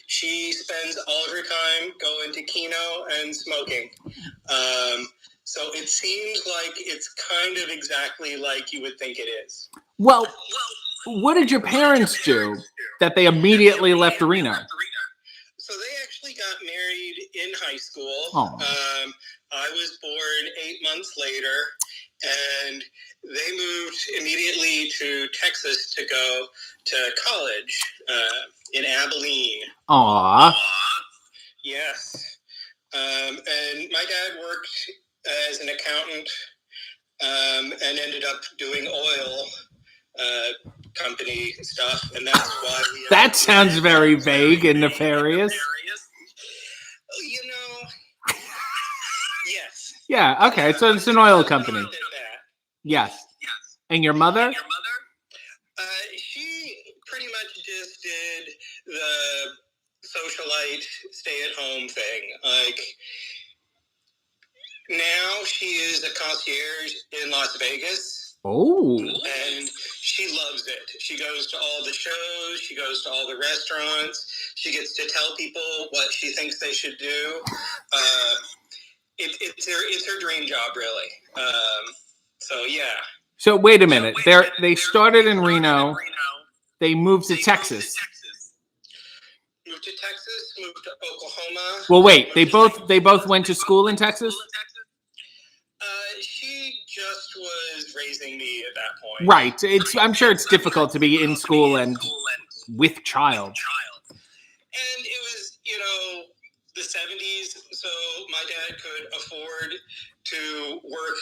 She spends all of her time going to Keno and smoking. So it seems like it's kind of exactly like you would think it is. Well, what did your parents do that they immediately left Reno? So they actually got married in high school. I was born 8 months later, and they moved immediately to Texas to go to college in Abilene. Aww. Yes. And my dad worked as an accountant and ended up doing oil company stuff, and that's why we... That sounds very vague and nefarious. Yes. Yeah, okay, so it's an oil company. Yes. And your mother? She pretty much just did the socialite stay-at-home thing. Like, now she is a concierge in Las Vegas. Oh. And she loves it. She goes to all the shows. She goes to all the restaurants. She gets to tell people what she thinks they should do. It's her dream job, really. So, yeah. So, wait a minute. They started in Reno. They moved to Texas. Moved to Texas, moved to Oklahoma. Well, wait. They both went to school in Texas? She just was raising me at that point. Right. I'm sure it's difficult to be in school and with child. And it was, the 70s, so my dad could afford to work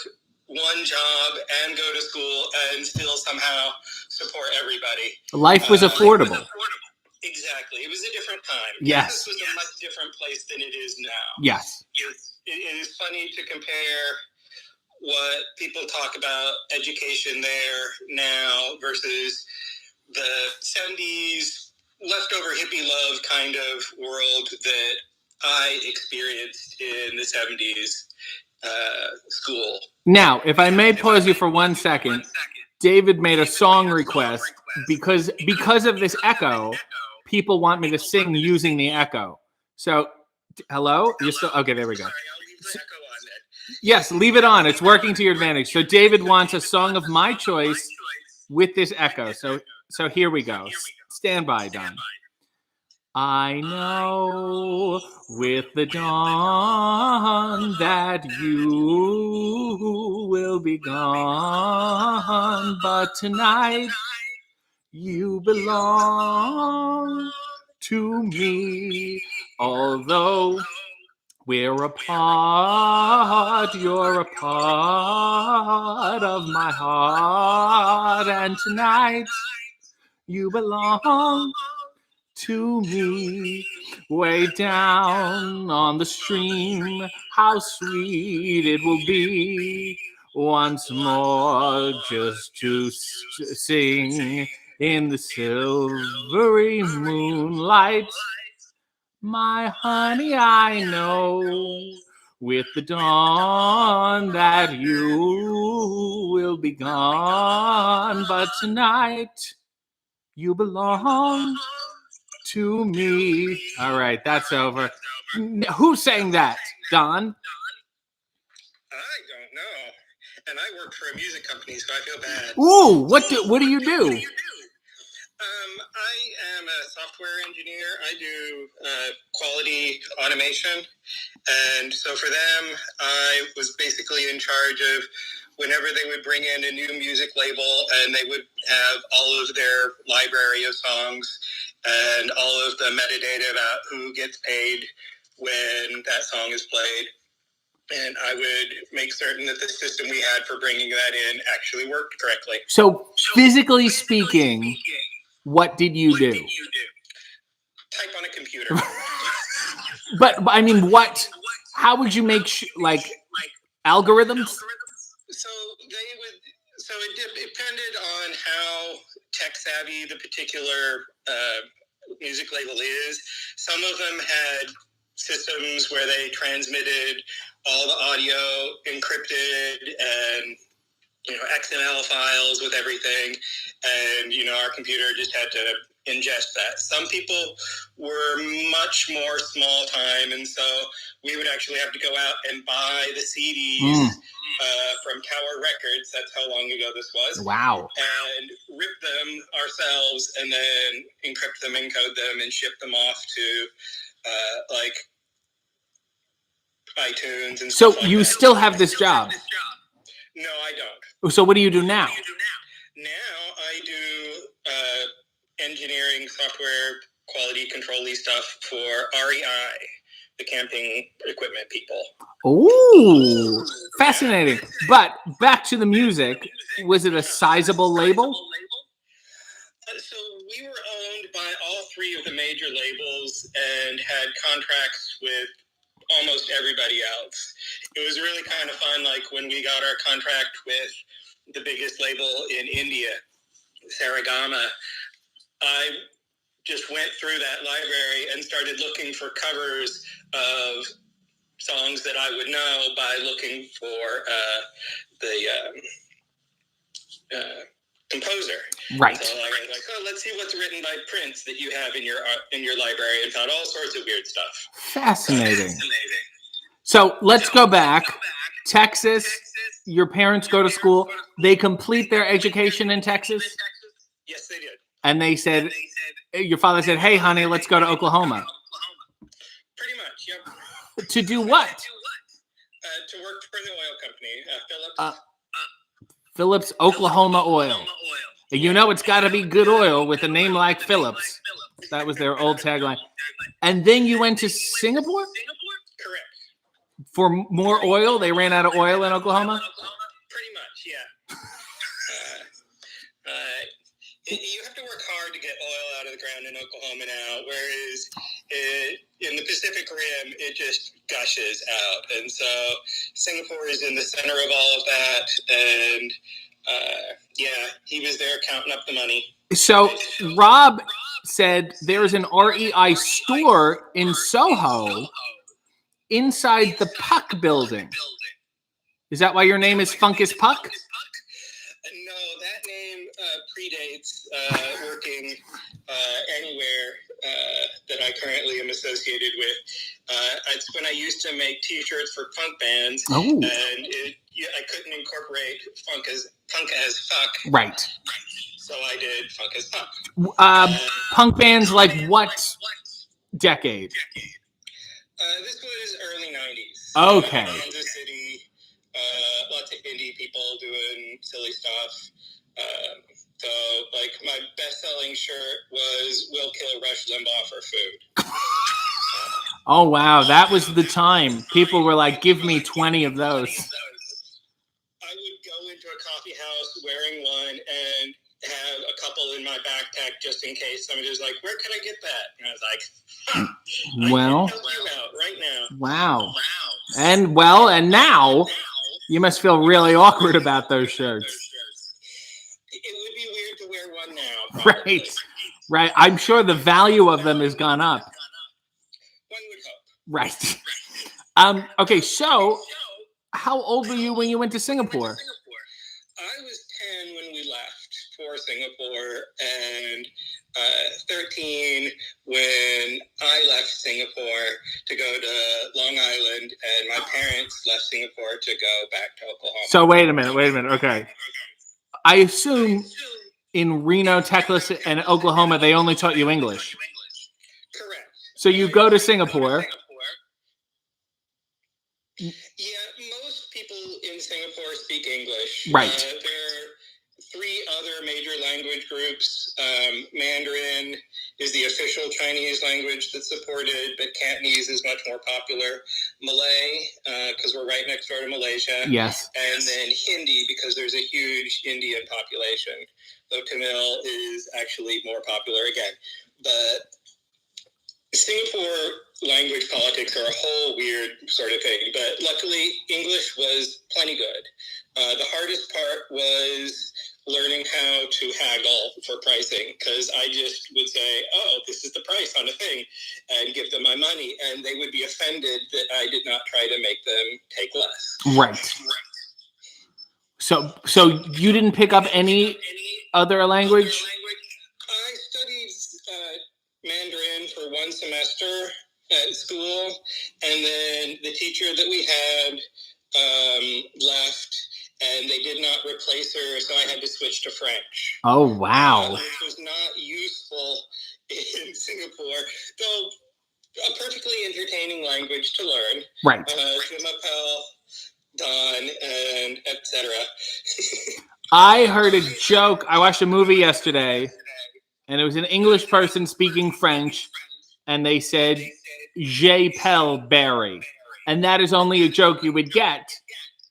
one job and go to school and still somehow support everybody. Life was affordable. Exactly. It was a different time. Yes. Texas was a much different place than it is now. Yes. It is funny to compare what people talk about education there now versus the 70s leftover hippie love kind of world that I experienced in the 70s school. Now, if I may pause you for 1 second, David made a song request because of this echo. People want me to sing using the echo. So, hello? You're still okay? There we go. Sorry, I'll leave the echo on then. Yes, leave it on. It's working to your advantage. So, David wants a song of my choice with this echo. So here we go. Stand by, Don. I know with the dawn that you will be gone, but tonight you belong to me. Although we're apart, you're a part of my heart, and tonight you belong to me. Way down on the stream, how sweet it will be once more just to sing in the silvery moonlight. My honey, I know with the dawn that you will be gone, but tonight you belong to me. All right, that's over. Who sang that, Don? I don't know. And I work for a music company, so I feel bad. Ooh, what do you do? I am a software engineer. I do quality automation. And so for them, I was basically in charge of whenever they would bring in a new music label, and they would have all of their library of songs and all of the metadata about who gets paid when that song is played. And I would make certain that the system we had for bringing that in actually worked correctly. So physically speaking, what did you do? Type on a computer. But I mean, how would you make algorithms? So it depended on how tech savvy the particular music label is. Some of them had systems where they transmitted all the audio encrypted and XML files with everything, and our computer just had to ingest that. Some people were much more small time, and so we would actually have to go out and buy the CDs from Tower Records. That's how long ago this was. Wow. And rip them ourselves, and then encrypt them, encode them, and ship them off to iTunes and so stuff like you that. still have this job? No, I don't. So what do you do now? Now I do engineering, software, quality control-y stuff for REI, the camping equipment people. Ooh, fascinating. But back to the music, was it a sizable label? So we were owned by all three of the major labels and had contracts with almost everybody else. It was really kind of fun, like when we got our contract with the biggest label in India, Saragama. I just went through that library and started looking for covers of songs that I would know by looking for the composer. Right. So I was like, let's see what's written by Prince that you have in your library, and found all sorts of weird stuff. Fascinating. So let's go back. Texas, your parents go to school. They complete their education in Texas? Yes, they did. And they said, your father said, hey, honey, let's go to Oklahoma. Pretty much, yep. To do what? To work for the oil company, Phillips. Phillips Oklahoma Oil. You know it's got to be good oil with a name like Phillips. That was their old tagline. And then you went to Singapore? Correct. For more oil? They ran out of oil in Oklahoma? Pretty much, yeah. You have to work hard to get oil out of the ground in Oklahoma now, whereas in the Pacific Rim, it just gushes out. And so Singapore is in the center of all of that. And he was there counting up the money. So Rob said there's an REI store in Soho inside the Puck building. Is that why your name is Funkus Puck? No, that name predates working anywhere that I currently am associated with. It's when I used to make T-shirts for punk bands, and I couldn't incorporate punk as fuck. Right. So I did Funk as Puck. Punk bands like what decade? This was early 90s. Okay. Kansas City, lots of indie people doing silly stuff. So, like, my best-selling shirt was "We'll Kill Rush Limbaugh for Food." Oh, wow. That was the time. People were like, give me 20 of those. I would go into a coffee house wearing one and have a couple in my backpack just in case. Somebody was like, where can I get that? And I was like, well, I can help you out right now. Wow. And now you must feel really awkward about those shirts. It would be weird to wear one now. Probably. Right. I'm sure the value of them has gone up. One would hope. Right. Okay, so how old were you when you went to Singapore? I was 10 when we left for Singapore, and 13 when I left Singapore to go to Long Island, and my parents left Singapore to go back to Oklahoma. So wait a minute. Okay. I assume in Reno, Texas, and Oklahoma, they only taught you English. Correct. So you go to Singapore. Yeah, most people in Singapore speak English. Right. There are 3 other major language groups. Mandarin is the official Chinese language that's supported, but Cantonese is much more popular. Malay, because we're right next door to Malaysia. Yes. And then Hindi, because there's a huge Indian population, though Tamil is actually more popular again. But Singapore language politics are a whole weird sort of thing, but luckily English was plenty good. The hardest part was learning how to haggle for pricing, because I just would say, oh, this is the price on a thing, and give them my money, and they would be offended that I did not try to make them take less. Right. So you didn't pick up any other language? I studied Mandarin for 1 semester at school, and then the teacher that we had left, and they did not replace her, so I had to switch to French. Oh, wow. Which was not useful in Singapore, though a perfectly entertaining language to learn. Right. Je m'appelle Don, and etc. I heard a joke. I watched a movie yesterday, and it was an English person speaking French, and they said, J'appelle Barry. And that is only a joke you would get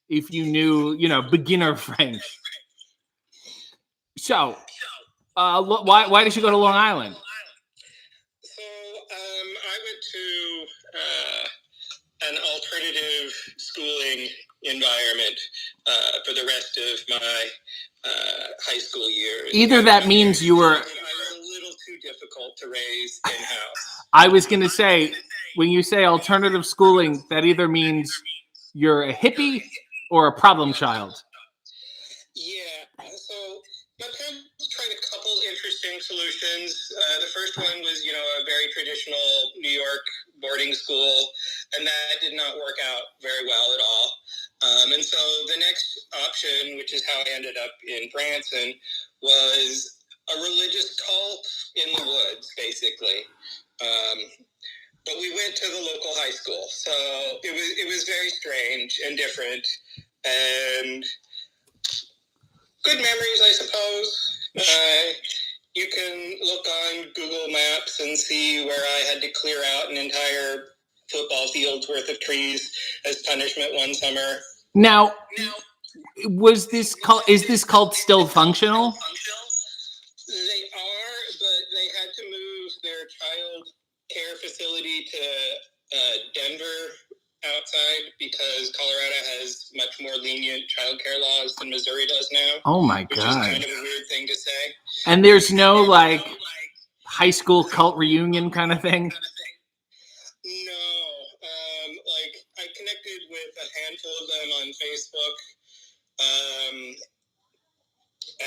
if you knew, beginner French. So, why did you go to Long Island? So, I went to an alternative schooling environment for the rest of my high school years. Either that means you were... I was a little too difficult to raise in-house. I was going to say, when you say alternative schooling, that either means you're a hippie or a problem child. Yeah, so my parents tried a couple interesting solutions. The first one was, a very traditional New York boarding school, and that did not work out very well at all. And so the next option, which is how I ended up in Branson, was a religious cult in the woods, basically. But we went to the local high school, so it was very strange and different, and good memories, I suppose. You can look on Google Maps and see where I had to clear out an entire football field's worth of trees as punishment one summer. Now, is this cult still functional? They are, but they had to move their child care facility to Denver outside because Colorado has much more lenient child care laws than Missouri does now. Oh my God. Which is kind of a weird thing to say. And there's no high school cult reunion kind of thing? No. I connected with a handful of them on Facebook.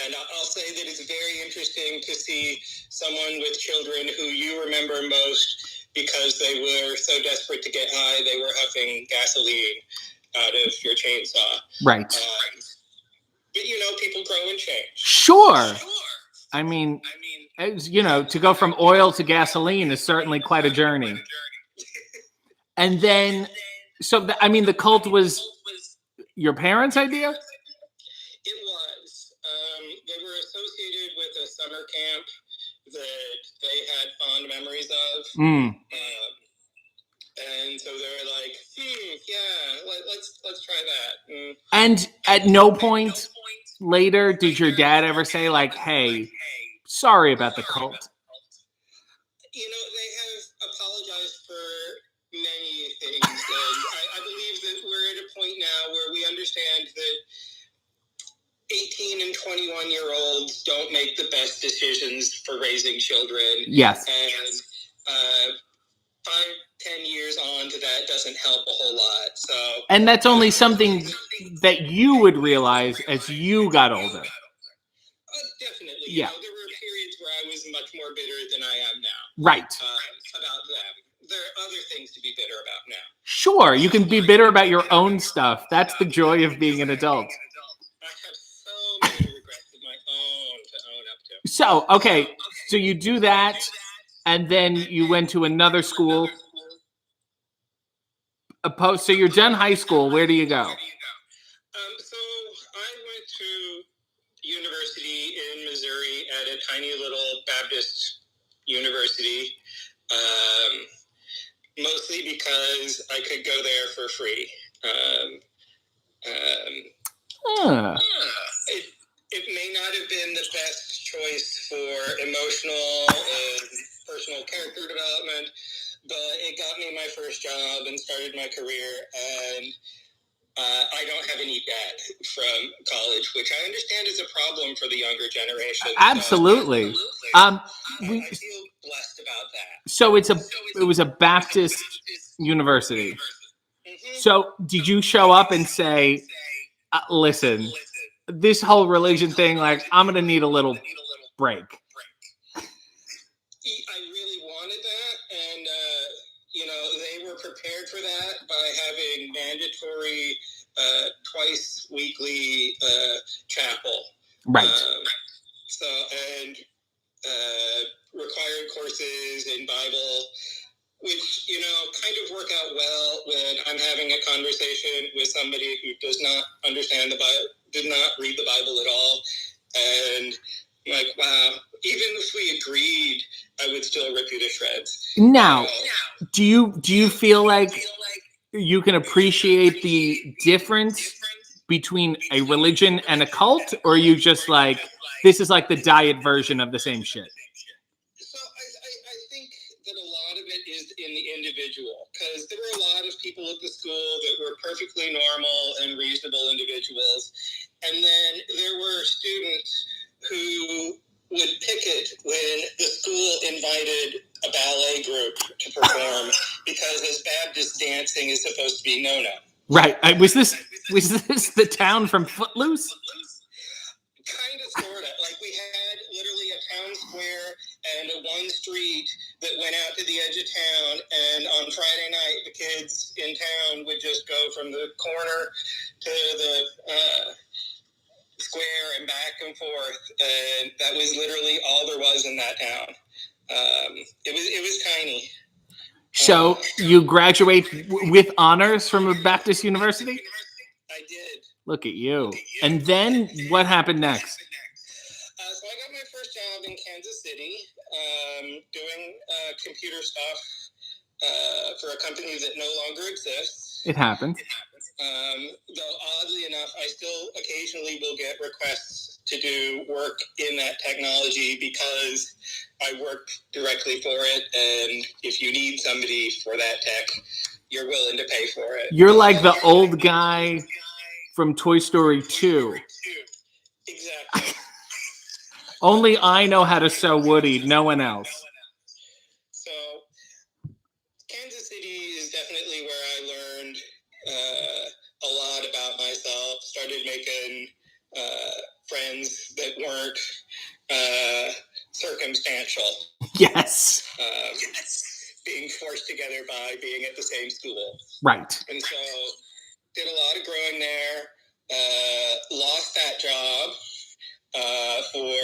And I'll say that it's very interesting to see someone with children who you remember most because they were so desperate to get high, they were huffing gasoline out of your chainsaw. Right. But, people grow and change. Sure. I mean, to go from oil to gasoline is certainly quite a journey. And then, the cult was your parents' idea? It was. They were associated with a summer camp that they had fond memories of. And so they were like, let's try that. And at no point later did your dad ever say, hey, sorry about the cult? They have apologized for many things. And I believe that we're at a point now where we understand that 18 and 21-year-olds don't make the best decisions for raising children. Yes. And 5-10 years on to that doesn't help a whole lot. So, and that's only something that you would realize as you got older. Definitely. Yeah. There were periods where I was much more bitter than I am now. Right. About them. There are other things to be bitter about now. Sure. You can be bitter about your own stuff. That's the joy of being an adult. I have so many regrets of my own to own up to. So, okay. So you do that, and then you went to another school. So you're done high school. Where do you go? So at a tiny little Baptist university, mostly because I could go there for free. It may not have been the best choice for emotional and personal character development, but it got me my first job and started my career, and I don't have any debt from college, which I understand is a problem for the younger generation. Absolutely. I feel blessed about that. So it was a Baptist university. Mm-hmm. So did you show up and say, listen, this whole religion thing, like, I'm going to need a little break? I really wanted that, and they were prepared for that by having mandatory twice weekly chapel, Right? And required courses in Bible, which kind of work out well when I'm having a conversation with somebody who does not understand the Bible, did not read the Bible at all, and like, wow, even if we agreed, I would still rip you to shreds. Now, do you feel like you can appreciate the difference between a religion and a cult, or are you just like, this is like the diet version of the same shit? So I think that a lot of it is in the individual, because there were a lot of people at the school that were perfectly normal and reasonable individuals, and then there were students who would picket when the school invited a ballet group to perform because as Baptist dancing is supposed to be no-no. Right. Was this the town from Footloose? Kind of, sort of. Like, we had literally a town square and a one street that went out to the edge of town, and on Friday night, the kids in town would just go from the corner to the square and back and forth, and that was literally all there was in that town. It was tiny. So you graduate with honors from a Baptist university? I did. Look at you. And then what happened next? So I got my first job in Kansas City, doing computer stuff for a company that no longer exists. It happened. Though oddly enough, I still occasionally will get requests to do work in that technology because I work directly for it, and if you need somebody for that tech, you're willing to pay for it. You're like the old guy from Toy Story 2. Exactly. Only I know how to sew Woody, no one else. So Kansas City is definitely where I learned a lot about myself, started making friends that weren't circumstantial. Yes. Being forced together by being at the same school. Right. And so did a lot of growing there, lost that job for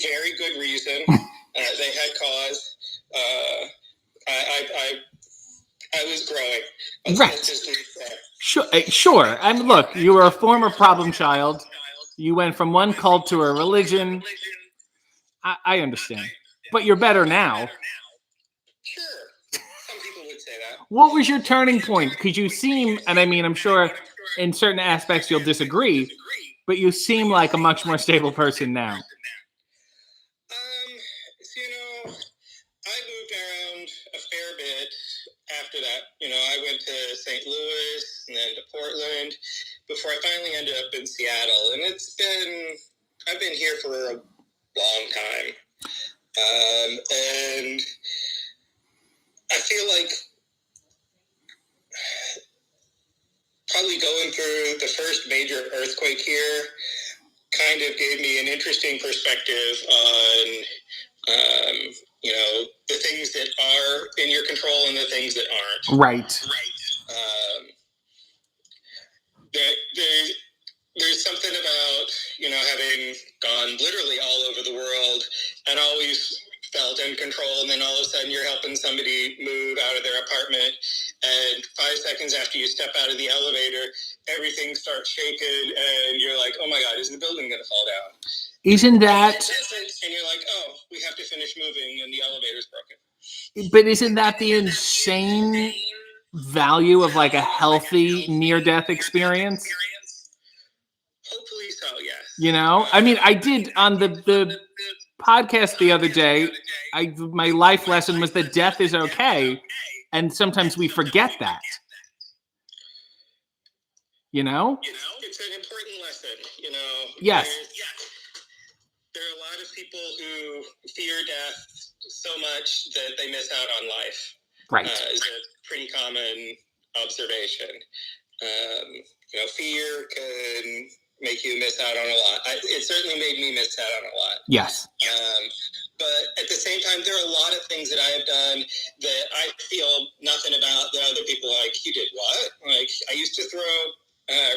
very good reason. They had cause. I was growing. Right. Sure. I mean, look, you were a former problem child. You went from one cult to a religion. I understand. But you're better now. Sure. Some people would say that. What was your turning point? Because you seem, and I mean, I'm sure in certain aspects you'll disagree, but you seem like a much more stable person now. So, I moved around a fair bit after that. I went to St. Louis and then to Portland before I finally ended up in Seattle. And I've been here for a long time. And I feel like probably going through the first major earthquake here kind of gave me an interesting perspective on, the things that are in your control and the things that aren't. Right. There's something about, having gone literally all over the world and always felt in control, and then all of a sudden you're helping somebody move out of their apartment, and 5 seconds after you step out of the elevator, everything starts shaking, and you're like, oh my God, is the building going to fall down? Isn't that... And you're like, finish moving and the elevator's broken. But isn't that the insane value of like a healthy near-death experience? Hopefully so, yes. You know, I mean, I did on the podcast the other day. My life lesson was that death is okay, and sometimes we forget that. You know, it's an important lesson. You know, yes. There are a lot of people who fear death so much that they miss out on life. Right, is a pretty common observation. You know, fear can make you miss out on a lot. It certainly made me miss out on a lot. Yes. But at the same time, there are a lot of things that I have done that I feel nothing about that other people are like, you did what? Like, I used to throw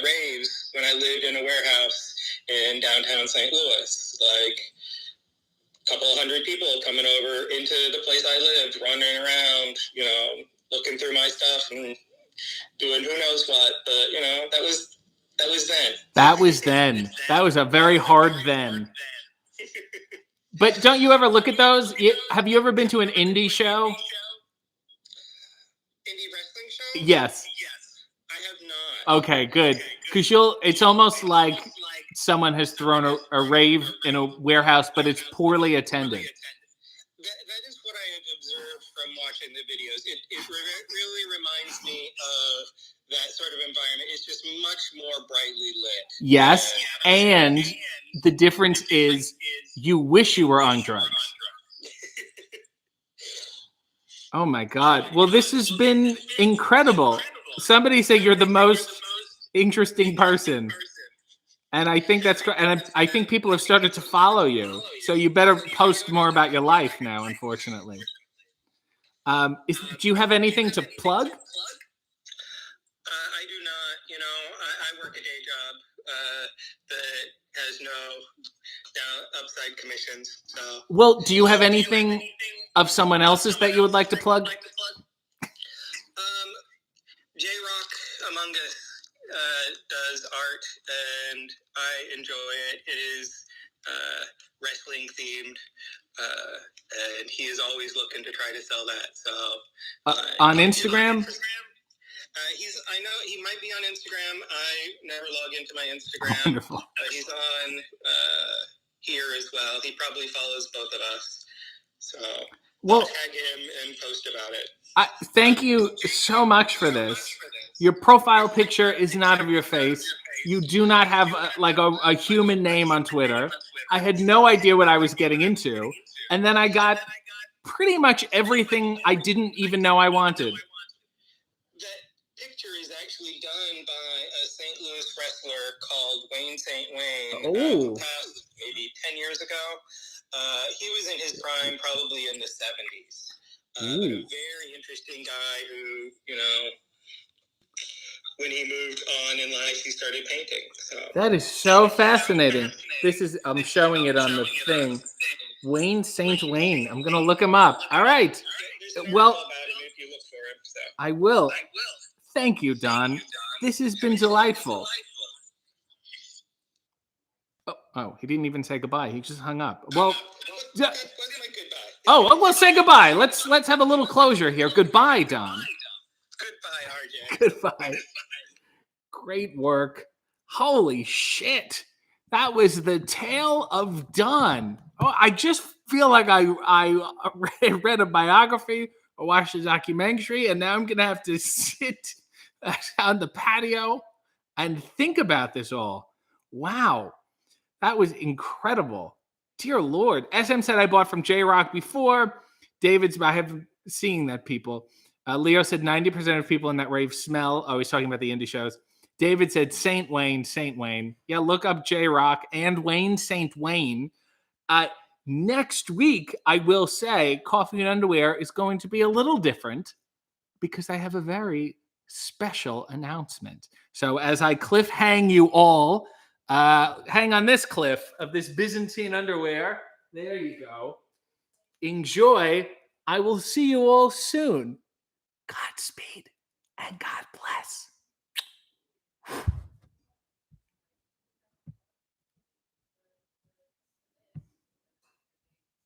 raves when I lived in a warehouse in downtown St. Louis. Like, a couple hundred people coming over into the place I lived, running around, you know, looking through my stuff and doing who knows what. But, you know, that was then. That was then. That was a very hard then. But don't you ever look at those? Have you ever been to an indie show? Indie wrestling show? Yes. I have not. Okay, good. Because it's almost like someone has thrown a rave in a warehouse, but it's poorly attended. That is what I have observed from watching the videos. It really reminds me of that sort of environment. It's just much more brightly lit. Yes, and the difference is you wish you were on drugs. Oh my God. Well, this has been incredible. Somebody said you're the most interesting person. And I think that's great. And I think people have started to follow you. So you better post more about your life now, unfortunately. Do you have anything to plug? I do not. You know, I work a day job that has no upside commissions. So. Well, do you have anything of someone else's that you would like to plug? J-Rock Among Us does art, and I enjoy it. It is wrestling themed, and he is always looking to try to sell that. So on Instagram? I know he might be on Instagram. I never log into my Instagram. Wonderful. He's on here as well. He probably follows both of us. So I'll tag him and post about it. Thank you so much for this. Your profile picture is not of your face. You do not have a human name on Twitter. I had no idea what I was getting into. And then I got pretty much everything I didn't even know I wanted. That picture is actually done by a St. Louis wrestler called Wayne St. Wayne. Maybe 10 years ago. He was in his prime probably in the 70s. A very interesting guy who, you know, when he moved on in life, he started painting. So. That is so fascinating. I'm showing it on the thing. Wayne St. Wayne. I'm going to look him up. All right. Well, I will. Thank you, Don. This has been delightful. Oh, he didn't even say goodbye. He just hung up. Well, well, say goodbye. Let's have a little closure here. Goodbye, Don. Goodbye, RJ. Goodbye. Great work. Holy shit. That was the tale of Don. Oh, I just feel like I read a biography or watched a documentary, and now I'm going to have to sit on the patio and think about this all. Wow. That was incredible. Dear Lord. SM said I bought from J-Rock before. I have seen that people. Leo said 90% of people in that rave smell. Oh, he's talking about the indie shows. David said St. Wayne. Yeah, look up J-Rock and Wayne St. Wayne. Next week, I will say Coffee and Underwear is going to be a little different because I have a very special announcement. So as I hang you all, hang on this cliff of this Byzantine underwear. There you go. Enjoy. I will see you all soon. Godspeed and God bless.